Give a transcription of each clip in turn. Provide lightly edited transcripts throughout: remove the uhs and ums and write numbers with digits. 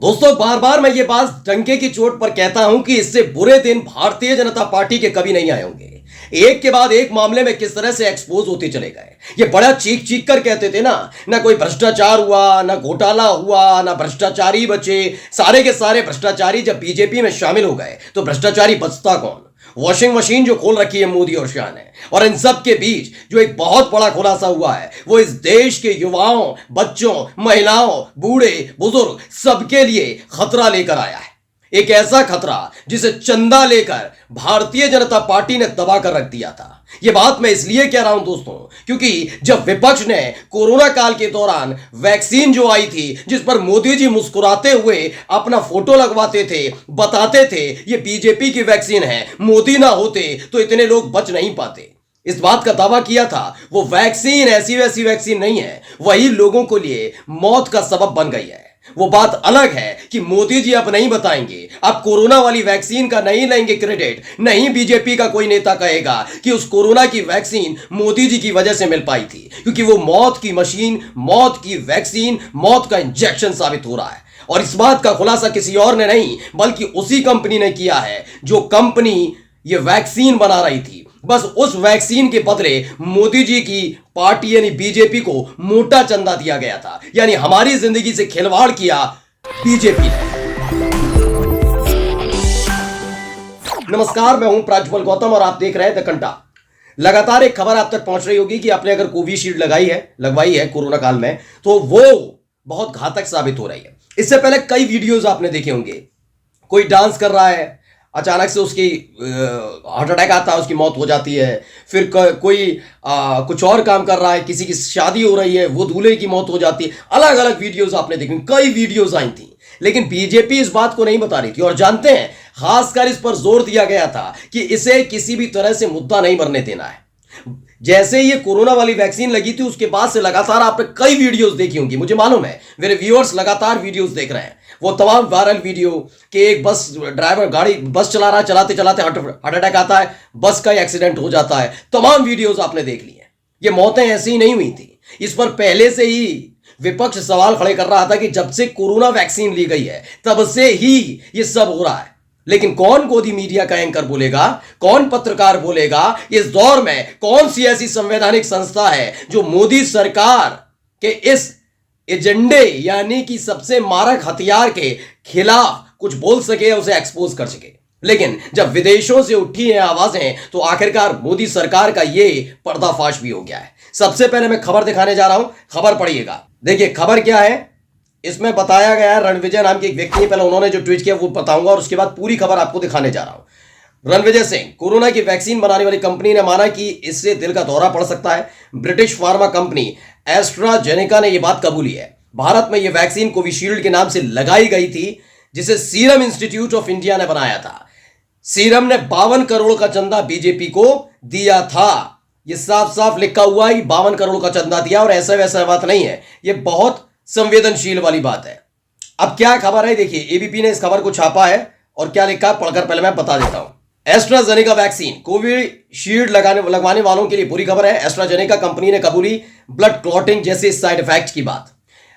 दोस्तों बार बार मैं ये बात डंके की चोट पर कहता हूं कि इससे बुरे दिन भारतीय जनता पार्टी के कभी नहीं आए होंगे। एक के बाद एक मामले में किस तरह से एक्सपोज होते चले गए। ये बड़ा चीख चीख कर कहते थे ना कोई भ्रष्टाचार हुआ, ना घोटाला हुआ, ना भ्रष्टाचारी बचे। सारे के सारे भ्रष्टाचारी जब बीजेपी में शामिल हो गए तो भ्रष्टाचारी बचता कौन। वॉशिंग मशीन जो खोल रखी है मोदी और शाह ने, और इन सब के बीच जो एक बहुत बड़ा खुलासा हुआ है वो इस देश के युवाओं, बच्चों, महिलाओं, बूढ़े, बुजुर्ग सबके लिए खतरा लेकर आया है। एक ऐसा खतरा जिसे चंदा लेकर भारतीय जनता पार्टी ने दबा कर रख दिया था। यह बात मैं इसलिए कह रहा हूं दोस्तों क्योंकि जब विपक्ष ने कोरोना काल के दौरान वैक्सीन जो आई थी, जिस पर मोदी जी मुस्कुराते हुए अपना फोटो लगवाते थे, बताते थे ये बीजेपी की वैक्सीन है, मोदी ना होते तो इतने लोग बच नहीं पाते, इस बात का दावा किया था, वो वैक्सीन ऐसी वैसी वैक्सीन नहीं है, वही लोगों के लिए मौत का सबब बन गई है। वो बात अलग है कि मोदी जी अब नहीं बताएंगे, अब कोरोना वाली वैक्सीन का नहीं लेंगे क्रेडिट। नहीं बीजेपी का कोई नेता कहेगा कि उस कोरोना की वैक्सीन मोदी जी की वजह से मिल पाई थी, क्योंकि वो मौत की मशीन, मौत की वैक्सीन, मौत का इंजेक्शन साबित हो रहा है। और इस बात का खुलासा किसी और ने नहीं बल्कि उसी कंपनी ने किया है जो कंपनी ये वैक्सीन बना रही थी। बस उस वैक्सीन के बदले मोदी जी की पार्टी यानी बीजेपी को मोटा चंदा दिया गया था, यानी हमारी जिंदगी से खिलवाड़ किया बीजेपी ने। नमस्कार, मैं हूं प्राज्वल गौतम और आप देख रहे हैं द कंटा। लगातार एक खबर आप तक पहुंच रही होगी कि आपने अगर कोविशील्ड लगवाई है कोरोना काल में तो वो बहुत घातक साबित हो रही है। इससे पहले कई वीडियोस आपने देखे होंगे, कोई डांस कर रहा है, अचानक से उसकी हार्ट अटैक आता है, उसकी मौत हो जाती है। फिर कोई कुछ और काम कर रहा है, किसी की शादी हो रही है, वो दूल्हे की मौत हो जाती है। अलग अलग वीडियोस आपने देखी, कई वीडियोस आई थी, लेकिन बीजेपी इस बात को नहीं बता रही थी। और जानते हैं, खासकर इस पर जोर दिया गया था कि इसे किसी भी तरह से मुद्दा नहीं बनने देना है। जैसे ये कोरोना वाली वैक्सीन लगी थी उसके बाद से लगातार आपने कई वीडियोस देखी होंगी, मुझे मालूम है मेरे व्यूअर्स लगातार वीडियोस देख रहे हैं। वो तमाम वायरल वीडियो कि एक बस ड्राइवर बस चला रहा है, चलाते चलाते हार्ट अटैक आता है, बस का एक्सीडेंट हो जाता है, तमाम वीडियोस आपने देख ली है। ये मौतें ऐसी ही नहीं हुई थी, इस पर पहले से ही विपक्ष सवाल खड़े कर रहा था कि जब से कोरोना वैक्सीन ली गई है तब से ही ये सब हो रहा है। लेकिन कौन गोदी मीडिया का एंकर बोलेगा, कौन पत्रकार बोलेगा, इस दौर में कौन सी ऐसी संवैधानिक संस्था है जो मोदी सरकार के इस एजेंडे यानी कि सबसे मारक हथियार के खिलाफ कुछ बोल सके, उसे एक्सपोज कर सके। लेकिन जब विदेशों से उठी हैं आवाजें तो आखिरकार मोदी सरकार का यह पर्दाफाश भी हो गया है। सबसे पहले मैं खबर दिखाने जा रहा हूं, खबर पढ़िएगा। देखिए खबर क्या है, इसमें बताया गया है रणविजय नाम के एक व्यक्ति ने, पहले उन्होंने जो ट्वीट किया वो बताऊंगा और उसके बाद पूरी खबर आपको दिखाने जा रहा हूं। रणविजय सिंह, कोरोना की वैक्सीन बनाने वाली कंपनी ने माना कि इससे दिल का दौरा पड़ सकता है। ब्रिटिश फार्मा कंपनी एस्ट्राजेनेका ने यह बात कबूली है। भारत में यह वैक्सीन कोविशील्ड के नाम से लगाई गई थी, जिसे सीरम इंस्टीट्यूट ऑफ इंडिया ने बनाया था। सीरम ने 52 करोड़ का चंदा बीजेपी को दिया था। यह साफ साफ लिखा हुआ है, 52 करोड़ का चंदा दिया, और ऐसा वैसा बात नहीं है, यह बहुत संवेदनशील वाली बात है। अब क्या खबर है, देखिए एबीपी ने इस खबर को छापा है और क्या लिखा है पढ़कर पहले मैं बता देता हूं। एस्ट्राजेनेका वैक्सीन कोविशील्ड लगवाने वालों के लिए बुरी खबर है। एस्ट्राजेनेका कंपनी ने कबूली ब्लड क्लॉटिंग जैसे साइड इफेक्ट की बात।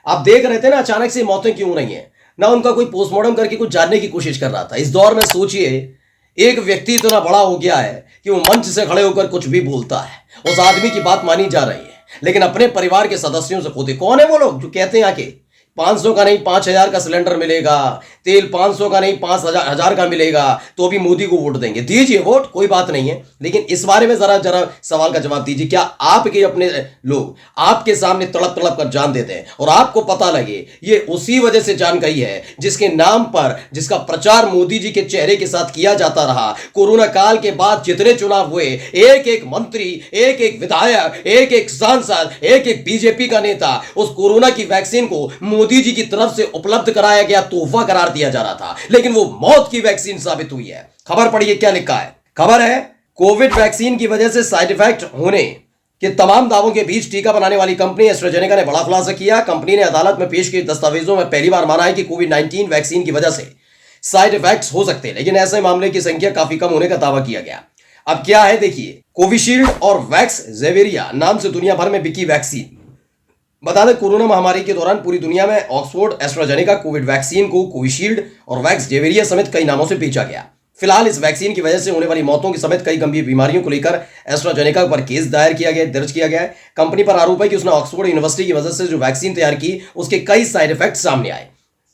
आप देख रहे थे ना अचानक से मौतें क्यों हो रही हैं, ना उनका कोई पोस्टमार्टम करके कुछ जानने की कोशिश कर रहा था। इस दौर में सोचिए, एक व्यक्ति इतना बड़ा हो गया है कि वो मंच से खड़े होकर कुछ भी बोलता है, उस आदमी की बात मानी जा रही है, लेकिन अपने परिवार के सदस्यों से खुद। कौन है वो लोग जो कहते हैं आके 500 का नहीं 5000 का सिलेंडर मिलेगा, तेल 500 का नहीं 5000 का मिलेगा, तो भी मोदी को वोट देंगे। दीजिए वोट, कोई बात नहीं है, लेकिन इस बारे में जरा सवाल का जवाब दीजिए। क्या आपके अपने लोग आपके सामने तड़प तड़प कर जान देते हैं और आपको पता लगे ये उसी वजह से जान गई है जिसके नाम पर, जिसका प्रचार मोदी जी के चेहरे के साथ किया जाता रहा। कोरोना काल के बाद जितने चुनाव हुए, एक एक मंत्री, एक एक विधायक, एक एक सांसद, एक एक बीजेपी का नेता उस कोरोना की वैक्सीन को मोदी जी की तरफ से उपलब्ध कराया गया तोहफा करार दिया जा रहा था, लेकिन वो मौत की वैक्सीन साबित हुई है। खबर पढ़िए क्या लिखा है। खबर है, कोविड वैक्सीन की वजह से साइड इफेक्ट होने के तमाम दावों के बीच टीका बनाने वाली कंपनी एस्ट्राजेनेका ने बड़ा खुलासा किया। कंपनी ने अदालत में पेश किए दस्तावेजों में पहली बार माना है कि कोविड-19 वैक्सीन की वजह से साइड इफेक्ट्स हो सकते हैं, लेकिन ऐसे मामले की संख्या काफी कम होने का दावा किया गया। अब क्या है देखिए, कोविशील्ड और वैक्स जेवेरिया नाम से दुनिया भर में बिकी वैक्सीन बता दें, कोरोना महामारी के दौरान पूरी दुनिया में ऑक्सफोर्ड एस्ट्राजेनेका कोविड वैक्सीन को कोविशील्ड और वैक्स जेवेरिया समेत कई नामों से बेचा गया। फिलहाल इस वैक्सीन की वजह से होने वाली मौतों की समेत कई गंभीर बीमारियों को लेकर एस्ट्राजेनेका पर केस दर्ज किया गया है। कंपनी पर आरोप है कि उसने ऑक्सफोर्ड यूनिवर्सिटी की मदद से जो वैक्सीन तैयार की, उसके कई साइड इफेक्ट सामने आए।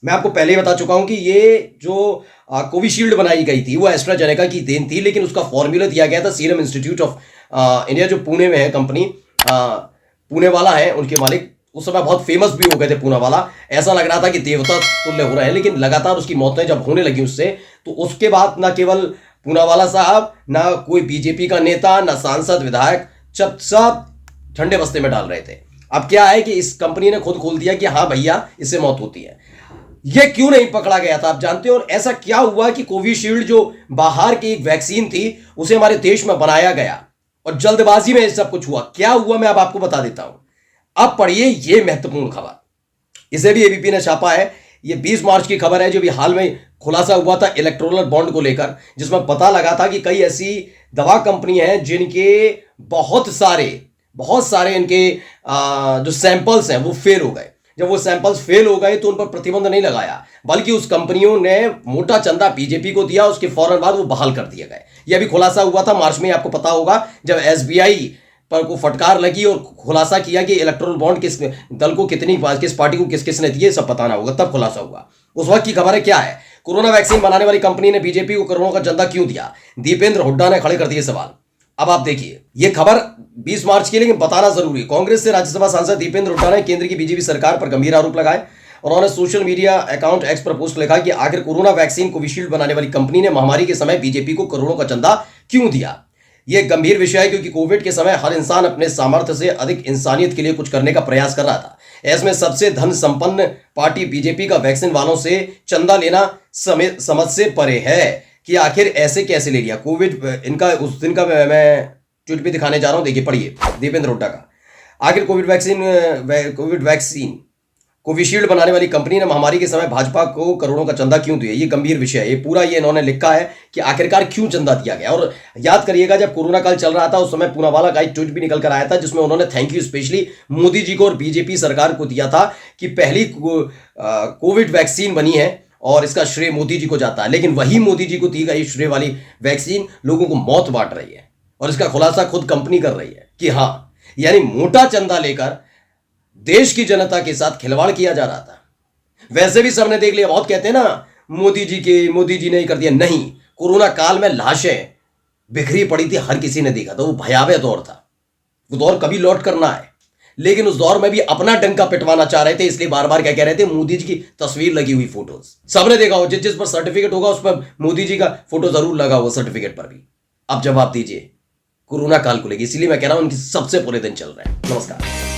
मैं आपको पहले ही बता चुका हूं कि ये जो कोविशील्ड बनाई गई थी वो एस्ट्राजेनेका की देन थी, लेकिन उसका फॉर्मूला दिया गया था सीरम इंस्टीट्यूट ऑफ इंडिया, जो पुणे में है कंपनी, पुणे वाला है उनके मालिक। उस समय बहुत फेमस भी हो गए थे पूना वाला, ऐसा लग रहा था कि देवता तुल्य हो रहे हैं, लेकिन लगातार उसकी मौतें जब होने लगी उससे, तो उसके बाद ना केवल पूनावाला साहब, ना कोई बीजेपी का नेता, ना सांसद, विधायक, सब ठंडे बस्ते में डाल रहे थे। अब क्या है कि इस कंपनी ने खुद खोल दिया कि हाँ भैया, इससे मौत होती है। यह क्यों नहीं पकड़ा गया था आप जानते हो? और ऐसा क्या हुआ कि कोविशील्ड जो बाहर की एक वैक्सीन थी उसे हमारे देश में बनाया गया और जल्दबाजी में सब कुछ हुआ? क्या हुआ मैं अब आपको बता देता हूं। अब पढ़िए ये महत्वपूर्ण खबर, इसे भी एबीपी ने छापा है। ये 20 मार्च की खबर है, जो भी हाल में खुलासा हुआ था इलेक्टोरल बॉन्ड को लेकर, जिसमें पता लगा था कि कई ऐसी दवा कंपनी हैं जिनके बहुत सारे इनके जो सैंपल्स हैं वो फेल हो गए। जब वो सैंपल्स फेल हो गए तो उन पर प्रतिबंध नहीं लगाया, बल्कि उस कंपनियों ने मोटा चंदा बीजेपी को दिया, उसके फौरन बाद वो बहाल कर दिए गए। यह भी खुलासा हुआ था मार्च में, आपको पता होगा, जब एसबीआई पर को फटकार लगी और खुलासा किया कि इलेक्टोरल बॉन्ड किस दल को किस पार्टी को किस ने दिए, सब बताना होगा, तब खुलासा हुआ। उस वक्त की खबर है क्या है? कोरोना वैक्सीन बनाने वाली कंपनी ने बीजेपी को करोड़ों का चंदा क्यों दिया? दीपेंद्र हुड्डा ने खड़े कर दिए सवाल। अब आप देखिए, यह खबर 20 मार्च की, लेकिन बताना जरूरी। कांग्रेस से राज्यसभा सांसद दीपेंद्र हुड्डा ने केंद्र की बीजेपी सरकार पर गंभीर आरोप लगाए। उन्होंने सोशल मीडिया अकाउंट एक्स पर पोस्ट लिखा कि आखिर कोरोना वैक्सीन कोविशील्ड बनाने वाली कंपनी ने महामारी के समय बीजेपी को करोड़ों का चंदा क्यों दिया? यह गंभीर विषय है, क्योंकि कोविड के समय हर इंसान अपने सामर्थ्य से अधिक इंसानियत के लिए कुछ करने का प्रयास कर रहा था। इसमें सबसे धन संपन्न पार्टी बीजेपी का वैक्सीन वालों से चंदा लेना समझ से परे है कि आखिर ऐसे कैसे ले लिया। कोविड इनका उस दिन का मैं ट्वीट भी दिखाने जा रहा हूं, देखिए पढ़िए दीपेंद्र हुड्डा का। आखिर कोविड वैक्सीन कोविशील्ड बनाने वाली कंपनी ने महामारी के समय भाजपा को करोड़ों का चंदा क्यों दिया? ये गंभीर विषय है। ये पूरा ये इन्होंने लिखा है कि आखिरकार क्यों चंदा दिया गया। और याद करिएगा, जब कोरोना काल चल रहा था उस समय पूनावाला का एक ट्वीट भी निकल कर आया था, जिसमें उन्होंने thank you specially Modi ji को और बीजेपी सरकार को दिया था कि पहली कोविड वैक्सीन बनी है और इसका श्रेय मोदी जी को जाता है। लेकिन वही मोदी जी को दी गई श्रेय वाली वैक्सीन लोगों को मौत बांट रही है, और इसका खुलासा खुद कंपनी कर रही है कि हाँ, यानी मोटा चंदा लेकर देश की जनता के साथ खिलवाड़ किया जा रहा था। वैसे भी सबने देख लिया, बहुत कहते हैं ना मोदी जी ने ही कर दिया। नहीं, कोरोना काल में लाशें बिखरी पड़ी थी, हर किसी ने देखा था। वो भयावह दौर था, वो दौर कभी लौट कर ना आए। लेकिन उस दौर में भी अपना डंका पिटवाना चाह रहे थे, इसलिए बार बार क्या कह रहे थे, मोदी जी की तस्वीर लगी हुई फोटोज सबने देखा हो, जिस पर सर्टिफिकेट होगा उस पर मोदी जी का फोटो जरूर लगा हुआ, सर्टिफिकेट पर भी। अब जवाब दीजिए कोरोना काल को लेकर। इसीलिए मैं कह रहा हूं उनकी सबसे बुरे दिन चल रहे हैं। नमस्कार।